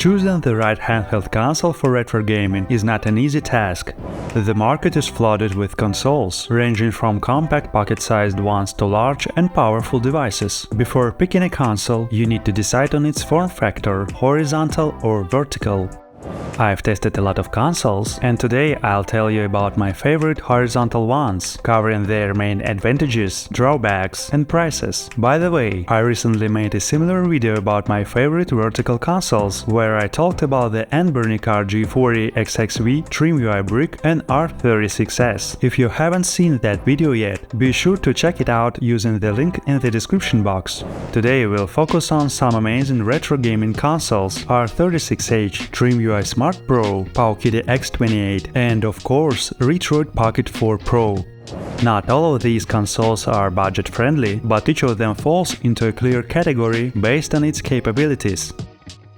Choosing the right handheld console for retro gaming is not an easy task. The market is flooded with consoles, ranging from compact pocket-sized ones to large and powerful devices. Before picking a console, you need to decide on its form factor, horizontal or vertical. I've tested a lot of consoles, and today I'll tell you about my favorite horizontal ones, covering their main advantages, drawbacks and prices. By the way, I recently made a similar video about my favorite vertical consoles, where I talked about the R36H, TrimUI brick and R36S. If you haven't seen that video yet, be sure to check it out using the link in the description box. Today we'll focus on some amazing retro gaming consoles, R36H, TrimUI Smart Pro, Powkiddy X28 and of course Retroid Pocket 4 Pro. Not all of these consoles are budget-friendly, but each of them falls into a clear category based on its capabilities.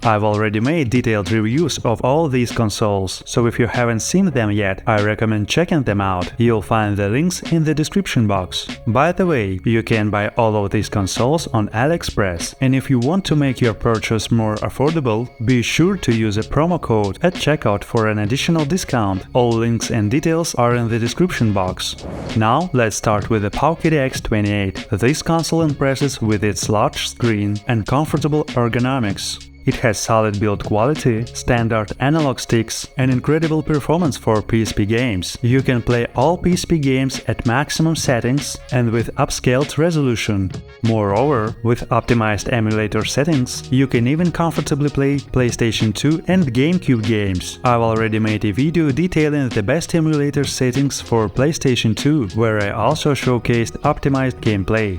I've already made detailed reviews of all these consoles, so if you haven't seen them yet, I recommend checking them out. You'll find the links in the description box. By the way, you can buy all of these consoles on AliExpress, and if you want to make your purchase more affordable, be sure to use a promo code at checkout for an additional discount. All links and details are in the description box. Now let's start with the Powkiddy X28. This console impresses with its large screen and comfortable ergonomics. It has solid build quality, standard analog sticks, and incredible performance for PSP games. You can play all PSP games at maximum settings and with upscaled resolution. Moreover, with optimized emulator settings, you can even comfortably play PlayStation 2 and GameCube games. I've already made a video detailing the best emulator settings for PlayStation 2, where I also showcased optimized gameplay.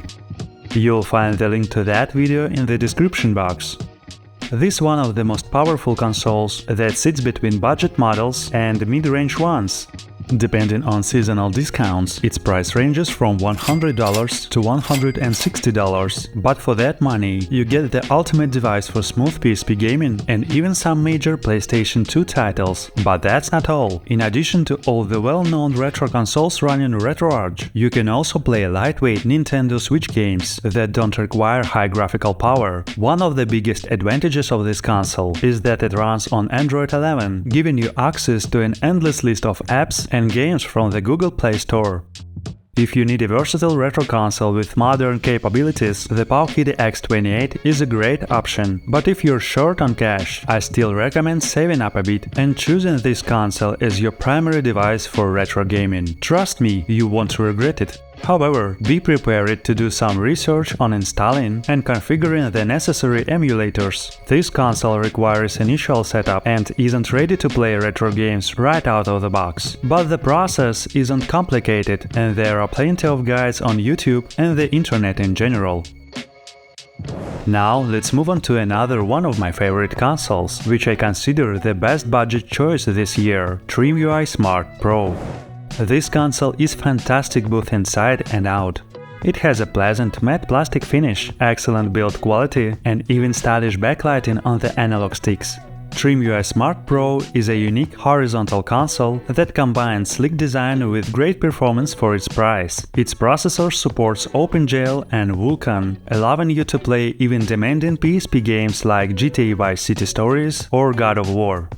You'll find the link to that video in the description box. This is one of the most powerful consoles that sits between budget models and mid-range ones. Depending on seasonal discounts, its price ranges from $100 to $160, but for that money, you get the ultimate device for smooth PSP gaming and even some major PlayStation 2 titles. But that's not all. In addition to all the well-known retro consoles running RetroArch, you can also play lightweight Nintendo Switch games that don't require high graphical power. One of the biggest advantages of this console is that it runs on Android 11, giving you access to an endless list of apps and games from the Google Play Store. If you need a versatile retro console with modern capabilities, the Powkiddy X28 is a great option. But if you're short on cash, I still recommend saving up a bit and choosing this console as your primary device for retro gaming. Trust me, you won't regret it. However, be prepared to do some research on installing and configuring the necessary emulators. This console requires initial setup and isn't ready to play retro games right out of the box. But the process isn't complicated, and there are plenty of guides on YouTube and the internet in general. Now let's move on to another one of my favorite consoles, which I consider the best budget choice this year, TrimUI Smart Pro. This console is fantastic both inside and out. It has a pleasant matte plastic finish, excellent build quality, and even stylish backlighting on the analog sticks. TrimUI Smart Pro is a unique horizontal console that combines sleek design with great performance for its price. Its processor supports OpenGL and Vulkan, allowing you to play even demanding PSP games like GTA Vice City Stories or God of War.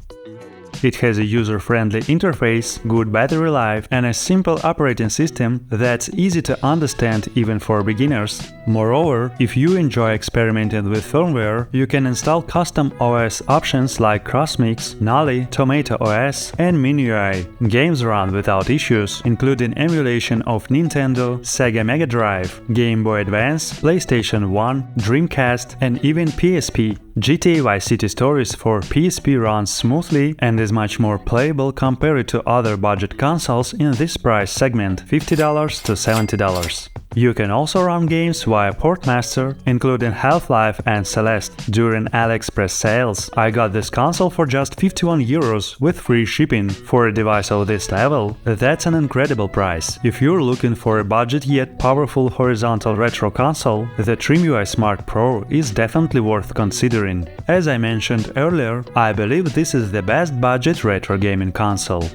It has a user-friendly interface, good battery life, and a simple operating system that's easy to understand even for beginners. Moreover, if you enjoy experimenting with firmware, you can install custom OS options like CrossMix, Nali, Tomato OS, and MiniUI. Games run without issues, including emulation of Nintendo, Sega Mega Drive, Game Boy Advance, PlayStation 1, Dreamcast, and even PSP. GTA Vice City Stories for PSP runs smoothly and is much more playable compared to other budget consoles in this price segment, $50 to $70. You can also run games via Portmaster, including Half-Life and Celeste. During AliExpress sales, I got this console for just €51 with free shipping. For a device of this level, that's an incredible price. If you're looking for a budget yet powerful horizontal retro console, the TrimUI Smart Pro is definitely worth considering. As I mentioned earlier, I believe this is the best budget retro gaming console.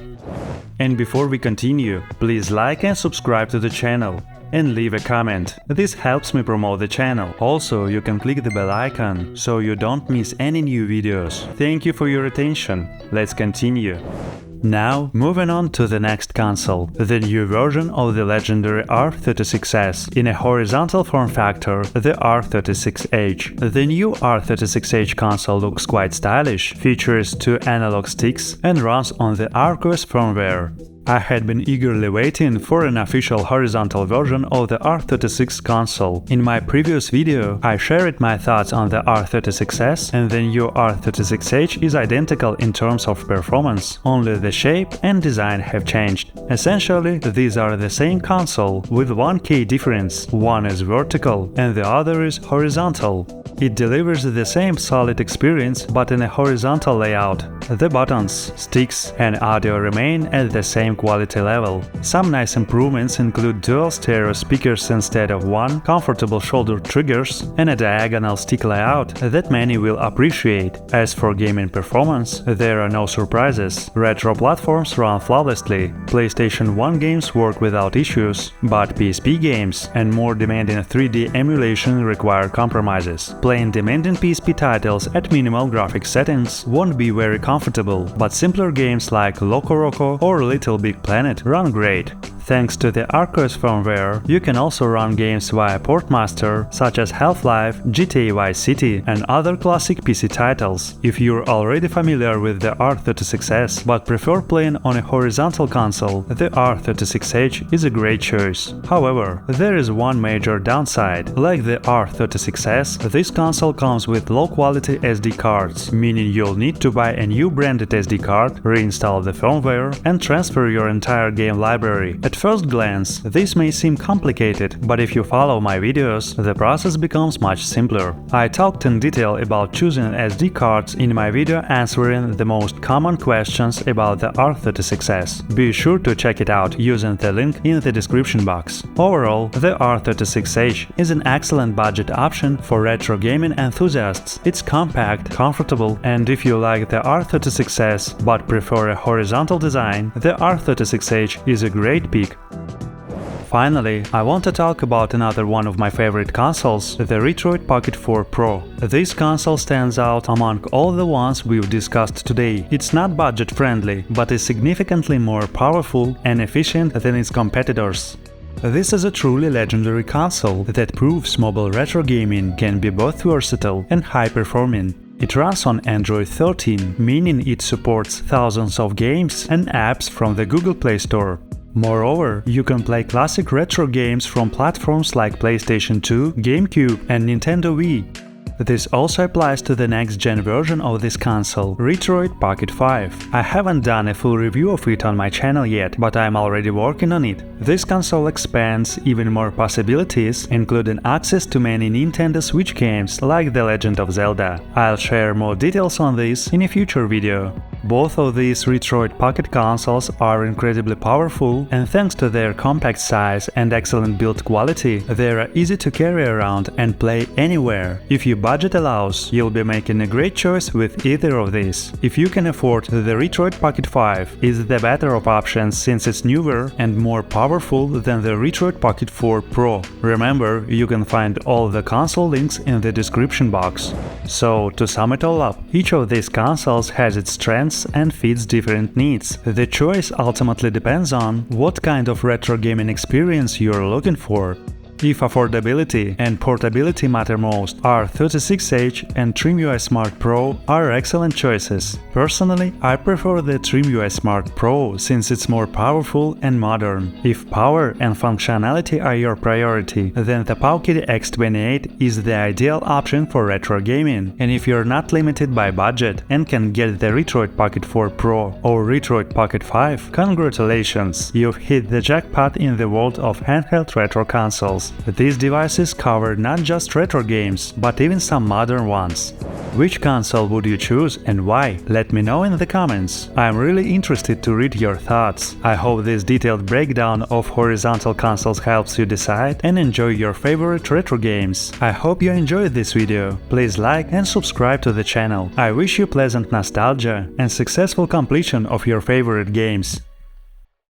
And before we continue, please like and subscribe to the channel. and leave a comment. This helps me promote the channel. Also, you can click the bell icon, so you don't miss any new videos. Thank you for your attention. Let's continue. Now, moving on to the next console, the new version of the legendary R36S in a horizontal form factor, the R36H. The new R36H console looks quite stylish, features 2 analog sticks, and runs on the ROS firmware. I had been eagerly waiting for an official horizontal version of the R36 console. In my previous video, I shared my thoughts on the R36S, and the new R36H is identical in terms of performance, only the shape and design have changed. Essentially, these are the same console, with one key difference: one is vertical and the other is horizontal. It delivers the same solid experience, but in a horizontal layout. The buttons, sticks, and audio remain at the same quality level. Some nice improvements include dual stereo speakers instead of one, comfortable shoulder triggers, and a diagonal stick layout that many will appreciate. As for gaming performance, there are no surprises. Retro platforms run flawlessly. PlayStation 1 games work without issues, but PSP games and more demanding 3D emulation require compromises. Playing demanding PSP titles at minimal graphics settings won't be very comfortable, but simpler games like Loco Roco or Little Big Planet run great. Thanks to the ROS firmware, you can also run games via Portmaster, such as Half-Life, GTA Vice City, and other classic PC titles. If you're already familiar with the R36S but prefer playing on a horizontal console, the R36H is a great choice. However, there is one major downside. Like the R36S, this console comes with low-quality SD cards, meaning you'll need to buy a new branded SD card, reinstall the firmware, and transfer your entire game library. At first glance, this may seem complicated, but if you follow my videos, the process becomes much simpler. I talked in detail about choosing SD cards in my video answering the most common questions about the R36S. Be sure to check it out using the link in the description box. Overall, the R36H is an excellent budget option for retro gaming enthusiasts. It's compact, comfortable, and if you like the R36S but prefer a horizontal design, the R36H is a great pick. Finally, I want to talk about another one of my favorite consoles, the Retroid Pocket 4 Pro. This console stands out among all the ones we've discussed today. It's not budget-friendly, but is significantly more powerful and efficient than its competitors. This is a truly legendary console that proves mobile retro gaming can be both versatile and high-performing. It runs on Android 13, meaning it supports thousands of games and apps from the Google Play Store. Moreover, you can play classic retro games from platforms like PlayStation 2, GameCube, and Nintendo Wii. This also applies to the next-gen version of this console, Retroid Pocket 5. I haven't done a full review of it on my channel yet, but I'm already working on it. This console expands even more possibilities, including access to many Nintendo Switch games like The Legend of Zelda. I'll share more details on this in a future video. Both of these Retroid Pocket consoles are incredibly powerful, and thanks to their compact size and excellent build quality, they are easy to carry around and play anywhere. If your budget allows, you'll be making a great choice with either of these. If you can afford, the Retroid Pocket 5 is the better of options since it's newer and more powerful than the Retroid Pocket 4 Pro. Remember, you can find all the console links in the description box. So, to sum it all up, each of these consoles has its strengths and fits different needs. The choice ultimately depends on what kind of retro gaming experience you're looking for. If affordability and portability matter most, R36H and TrimUI Smart Pro are excellent choices. Personally, I prefer the TrimUI Smart Pro since it's more powerful and modern. If power and functionality are your priority, then the Powkiddy X28 is the ideal option for retro gaming. And if you're not limited by budget and can get the Retroid Pocket 4 Pro or Retroid Pocket 5, congratulations! You've hit the jackpot in the world of handheld retro consoles. These devices cover not just retro games, but even some modern ones. Which console would you choose and why? Let me know in the comments. I'm really interested to read your thoughts. I hope this detailed breakdown of horizontal consoles helps you decide and enjoy your favorite retro games. I hope you enjoyed this video. Please like and subscribe to the channel. I wish you pleasant nostalgia and successful completion of your favorite games.